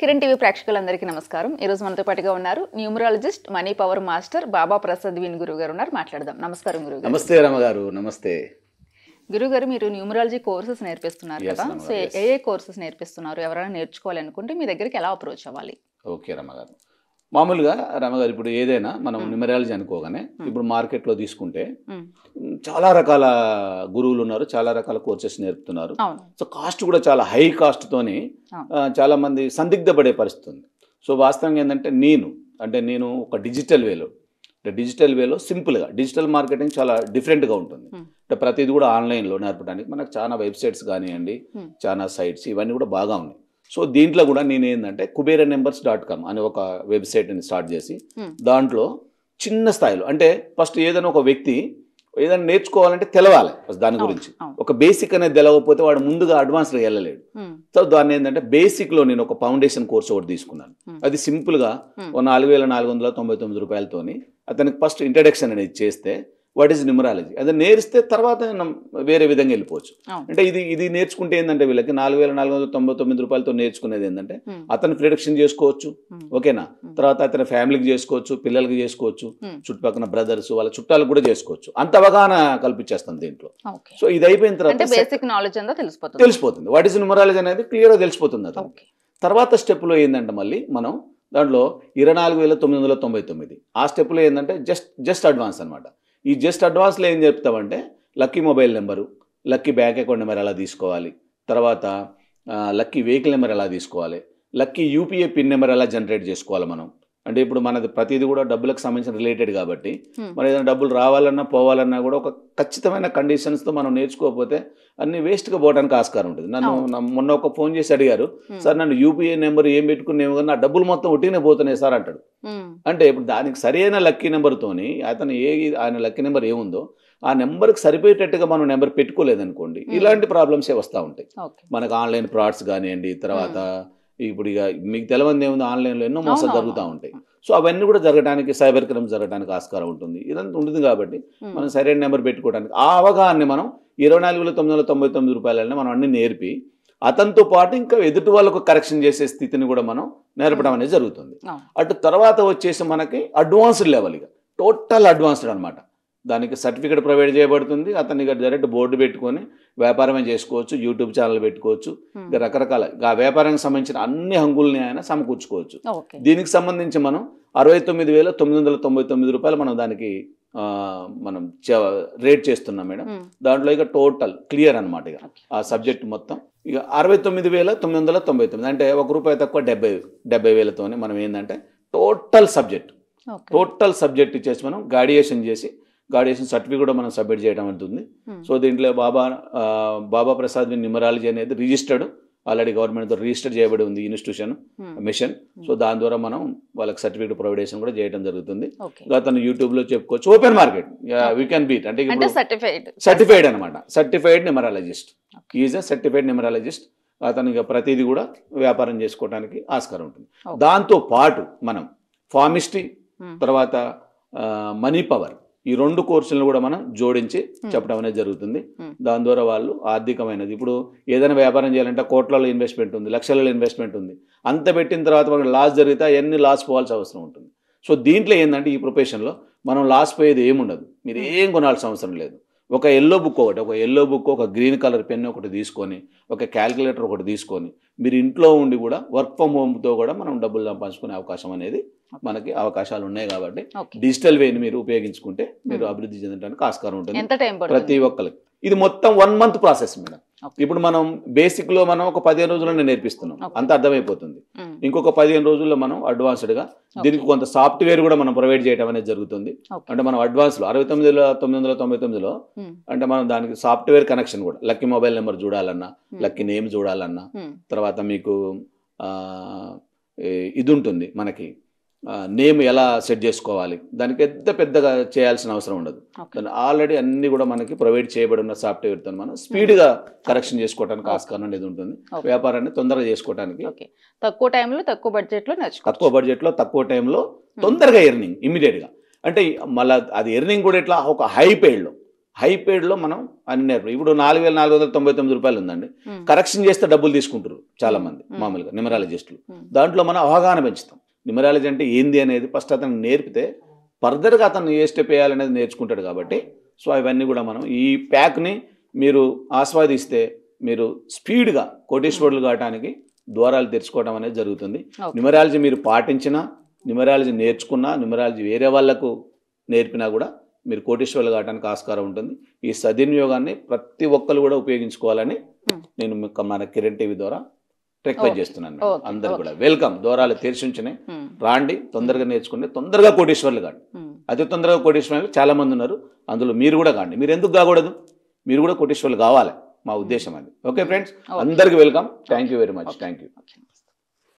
Kiran TV ప్రేక్షకులందరికీ నమస్కారం. ఈ రోజు మనతో పాటుగా ఉన్నారు న్యూమరాలజిస్ట్, మనీ పవర్ మాస్టర్ బాబా ప్రసాద్ విన్ గురువు గారు ఉన్నారు. మాట్లాడదాం. నమస్కారం గురువు గారు. నమస్తే రమగారు. నమస్తే గురువు గారు, మీరు న్యూమరాలజీ కోర్సెస్ నేర్పిస్తున్నారు కదా, సో ఏ కోర్సెస్ నేర్పిస్తున్నారు? ఎవరైనా నేర్చుకోవాలనుకుంటే మీ దగ్గరికి ఎలా అప్రోచ్ అవ్వాలి? ఓకే రమగారు. మామూలుగా రమగారు, ఇప్పుడు ఏదైనా మనం న్యూమరాలజీ అనుకోగానే ఇప్పుడు మార్కెట్లో తీసుకుంటే చాలా రకాల గురువులు ఉన్నారు, చాలా రకాల కోర్సెస్ నేర్పుతున్నారు. సో కాస్ట్ కూడా చాలా హై కాస్ట్తోని చాలా మంది సందిగ్ధపడే పరిస్థితి ఉంది. సో వాస్తవంగా ఏంటంటే నేను ఒక డిజిటల్ వేలో సింపుల్గా డిజిటల్ మార్కెటింగ్ చాలా డిఫరెంట్గా ఉంటుంది. అంటే ప్రతిది కూడా ఆన్లైన్లో నేర్పడానికి మనకు చాలా వెబ్సైట్స్ కానివ్వండి, చాలా సైట్స్ ఇవన్నీ కూడా బాగా ఉన్నాయి. సో దీంట్లో కూడా నేను ఏంటంటే kuberannumbers.com అనే ఒక వెబ్సైట్ని స్టార్ట్ చేసి దాంట్లో చిన్న స్థాయిలో, అంటే ఫస్ట్ ఏదైనా ఒక వ్యక్తి ఏదైనా నేర్చుకోవాలంటే తెలవాలి దాని గురించి. ఒక బేసిక్ అనేది తెలవకపోతే వాడు ముందుగా అడ్వాన్స్లో వెళ్ళలేడు. సో దాన్ని ఏంటంటే బేసిక్లో నేను ఒక ఫౌండేషన్ కోర్స్ ఒకటి తీసుకున్నాను. అది సింపుల్గా 4,499 రూపాయలతోని అతనికి ఫస్ట్ ఇంట్రడక్షన్ అనేది చేస్తే వాట్ ఈజ్ న్యూమరాలజీ అది నేర్స్తే తర్వాత వేరే విధంగా వెళ్ళిపోవచ్చు. అంటే ఇది నేర్చుకుంటే ఏంటంటే వీళ్ళకి 4,499 రూపాయలతో నేర్చుకునేది ఏంటంటే అతను ప్రిడిక్షన్ చేసుకోవచ్చు, ఓకేనా, తర్వాత అతని ఫ్యామిలీకి చేసుకోవచ్చు, పిల్లలకి చేసుకోవచ్చు, చుట్టుపక్కల బ్రదర్స్ వాళ్ళ చుట్టాలకు కూడా చేసుకోవచ్చు. అంత అవగాహన కల్పించేస్తాం దీంట్లో. సో ఇది అయిపోయిన తర్వాత బేసిక్ నాలెడ్జ్ అంతా తెలిసిపోతుంది. వాట్ ఈజ్ న్యూమరాలజీ అనేది క్లియర్గా తెలిసిపోతుంది. అతను తర్వాత స్టెప్లో ఏంటంటే మళ్ళీ మనం దాంట్లో 24,999 ఆ స్టెప్లో ఏంటంటే జస్ట్ అడ్వాన్స్ అనమాట. ఈ జస్ట్ అడ్వాన్స్లో ఏం చెప్తామంటే lucky mobile number, lucky bank account number ఎలా తీసుకోవాలి, తర్వాత లక్కీ వెహికల్ నెంబర్ ఎలా తీసుకోవాలి, లక్కీ యూపీఐ పిన్ నెంబర్ ఎలా జనరేట్ చేసుకోవాలి మనం. అంటే ఇప్పుడు మనది ప్రతిదీ కూడా డబ్బులకు సంబంధించిన రిలేటెడ్ కాబట్టి మరి ఏదైనా డబ్బులు రావాలన్నా పోవాలన్నా కూడా ఒక ఖచ్చితమైన కండిషన్స్తో మనం నేర్చుకోకపోతే అన్ని వేస్ట్గా పోవడానికి ఆస్కారం ఉంటుంది. మొన్న ఒక ఫోన్ చేసి అడిగారు, సార్ నన్ను యూపీఐ నెంబర్ ఏం పెట్టుకునేమో కానీ నా డబ్బులు మొత్తం ఒట్టినే పోతున్నాయి సార్ అంటాడు. అంటే ఇప్పుడు దానికి సరైన లక్కీ నెంబర్తోని ఆయన లక్కీ నెంబర్ ఏముందో ఆ నెంబర్కి సరిపోయేటట్టుగా మనం నెంబర్ పెట్టుకోలేదనుకోండి, ఇలాంటి ప్రాబ్లమ్సే వస్తూ ఉంటాయి మనకు. ఆన్లైన్ ఫ్రాడ్స్ కానివ్వండి, తర్వాత ఇప్పుడు ఇక మీకు తెలవంది ఏముంది, ఆన్లైన్లో ఎన్నో మోసాలు జరుగుతూ ఉంటాయి. సో అవన్నీ కూడా జరగడానికి, సైబర్ క్రైమ్ జరగడానికి ఆస్కారం ఉంటుంది. ఇదంతా ఉంటుంది కాబట్టి మనం సరైన నెంబర్ పెట్టుకోవడానికి ఆ అవగాహన మనం 24,999 రూపాయలని మనం అన్ని నేర్పి అతనితో పాటు ఇంకా ఎదుటి వాళ్ళకు కరెక్షన్ చేసే స్థితిని కూడా మనం నేర్పడం అనేది జరుగుతుంది. అటు తర్వాత వచ్చేసి మనకి అడ్వాన్స్డ్ లెవెల్, ఇక టోటల్ అడ్వాన్స్డ్ అనమాట. దానికి సర్టిఫికేట్ ప్రొవైడ్ చేయబడుతుంది. అతన్ని డైరెక్ట్ బోర్డు పెట్టుకొని వ్యాపారమే చేసుకోవచ్చు, యూట్యూబ్ ఛానల్ పెట్టుకోవచ్చు, రకరకాల ఆ వ్యాపారానికి సంబంధించిన అన్ని హంగుల్ని ఆయన సమకూర్చుకోవచ్చు. దీనికి సంబంధించి మనం 69,999 రూపాయలు మనం దానికి మనం రేట్ చేస్తున్నాం మేడం. దాంట్లో ఇక టోటల్ క్లియర్ అనమాట. ఇక ఆ సబ్జెక్ట్ మొత్తం ఇక 69,999, అంటే ₹1 తక్కువ 70,000తోనే మనం ఏంటంటే టోటల్ సబ్జెక్ట్ ఇచ్చేసి మనం గాడియేషన్ సర్టిఫికేట్ కూడా మనం సబ్మిట్ చేయడం ఉంటుంది. సో దీంట్లో బాబా ప్రసాద్ విన్ న్యూమరాలజీ అనేది రిజిస్టర్డ్, ఆల్రెడీ గవర్నమెంట్తో రిజిస్టర్ చేయబడి ఉంది ఇన్స్టిట్యూషన్ మిషన్. సో దాని ద్వారా మనం వాళ్ళకి సర్టిఫికేట్ ప్రొవైడేషన్ కూడా చేయడం జరుగుతుంది. అతను యూట్యూబ్లో చెప్పుకోవచ్చు, open market we can beat, అంటే సర్టిఫైడ్ అనమాట. Certified numerologist, is a certified numerologist. అతను ఇక ప్రతిదీ కూడా వ్యాపారం చేసుకోవడానికి ఆస్కారం ఉంటుంది. దాంతో పాటు మనం ఫార్మిస్ట్రీ, తర్వాత మనీ పవర్, ఈ 2 కోర్సులను కూడా మనం జోడించి చెప్పడం అనేది జరుగుతుంది. దాని ద్వారా వాళ్ళు ఆర్థికమైనది, ఇప్పుడు ఏదైనా వ్యాపారం చేయాలంటే కోట్లలో ఇన్వెస్ట్మెంట్ ఉంది, లక్షలలో ఇన్వెస్ట్మెంట్ ఉంది, అంత పెట్టిన తర్వాత మనకు లాస్ జరిగితే ఎన్ని లాస్ పోవాల్సిన అవసరం ఉంటుంది. సో దీంట్లో ఏంటంటే ఈ ప్రొఫెషన్లో మనం లాస్ పోయేది ఏముండదు. మీరు ఏం కొనాల్సిన అవసరం లేదు. ఒక ఎల్లో బుక్, ఒక గ్రీన్ కలర్ పెన్ ఒకటి తీసుకొని, ఒక క్యాల్కులేటర్ ఒకటి తీసుకొని మీరు ఇంట్లో ఉండి కూడా వర్క్ ఫ్రమ్ హోమ్తో కూడా మనం డబ్బులు సంపాదించుకునే అవకాశం అనేది మనకి అవకాశాలు ఉన్నాయి. కాబట్టి డిజిటల్ వేని మీరు ఉపయోగించుకుంటే మీరు అభివృద్ధి చెందడానికి ఆస్కారం ఉంటుంది ప్రతి ఒక్కరికి. ఇది మొత్తం 1 మంత్ ప్రాసెస్ మేడం. ఇప్పుడు మనం బేసిక్లో మనం ఒక 15 రోజుల్లోనే నేర్పిస్తున్నాం, అంత అర్థమైపోతుంది. ఇంకొక 15 రోజుల్లో మనం అడ్వాన్స్డ్గా దీనికి కొంత సాఫ్ట్వేర్ కూడా మనం ప్రొవైడ్ చేయడం అనేది జరుగుతుంది. అంటే మనం అడ్వాన్స్లో 69,999లో అంటే మనం దానికి సాఫ్ట్వేర్ కనెక్షన్ కూడా, లక్కీ మొబైల్ నెంబర్ చూడాలన్నా, లక్కీ నేమ్ చూడాలన్నా, తర్వాత మీకు ఇది ఉంటుంది మనకి నేమ్ ఎలా సెట్ చేసుకోవాలి, దానికి పెద్దగా చేయాల్సిన అవసరం ఉండదు. ఆల్రెడీ అన్ని కూడా మనకి ప్రొవైడ్ చేయబడి ఉన్న సాఫ్ట్వేర్తో మనం స్పీడ్గా కరెక్షన్ చేసుకోవడానికి ఆస్కారం అనేది ఉంటుంది. వ్యాపారాన్ని తొందరగా చేసుకోవడానికి తక్కువ బడ్జెట్లో తక్కువ టైంలో తొందరగా ఎర్నింగ్ ఇమ్మీడియట్గా. అంటే మళ్ళీ అది ఎర్నింగ్ కూడా ఎట్లా ఒక హై పేడ్లో, హైపేడ్లో మనం అన్ని నేర్పు. ఇప్పుడు 4,499 రూపాయలు ఉందండి. కరెక్షన్ చేస్తే డబ్బులు తీసుకుంటారు చాలా మంది మామూలుగా న్యూమరాలజిస్టులు. దాంట్లో మనం అవగాహన పెంచుతాం. న్యూమరాలజీ అంటే ఏంది అనేది ఫస్ట్ అతను నేర్పితే ఫర్దర్గా అతను ఏ స్టెప్ వేయాలనేది నేర్చుకుంటాడు. కాబట్టి సో అవన్నీ కూడా మనం ఈ ప్యాక్ని మీరు ఆస్వాదిస్తే మీరు స్పీడ్గా కోటీశ్వరులు కావడానికి ద్వారాలు తెరుచుకోవడం అనేది జరుగుతుంది. న్యూమరాలజీ మీరు పాటించినా, న్యూమరాలజీ నేర్చుకున్నా, న్యూమరాలజీ వేరే వాళ్ళకు నేర్పినా కూడా మీరు కోటీశ్వరులు కావడానికి ఆస్కారం ఉంటుంది. ఈ సద్వినియోగాన్ని ప్రతి ఒక్కరు కూడా ఉపయోగించుకోవాలని నేను మన కిరణ్ టీవీ ద్వారా రిక్వెస్ట్ చేస్తున్నాను. అందరు కూడా వెల్కమ్. ద్వారాలు తెరిచి ఉంచినాయి, రాండి, తొందరగా నేర్చుకుని తొందరగా కోటీశ్వరులు కాండి. అతి తొందరగా కోటీశ్వరులు చాలా మంది ఉన్నారు, అందులో మీరు కూడా కాండి. మీరు ఎందుకు కాకూడదు? మీరు కూడా కోటీశ్వరులు కావాలి, మా ఉద్దేశం అది. ఓకే ఫ్రెండ్స్, అందరికి welcome. Thank you very much. Thank you.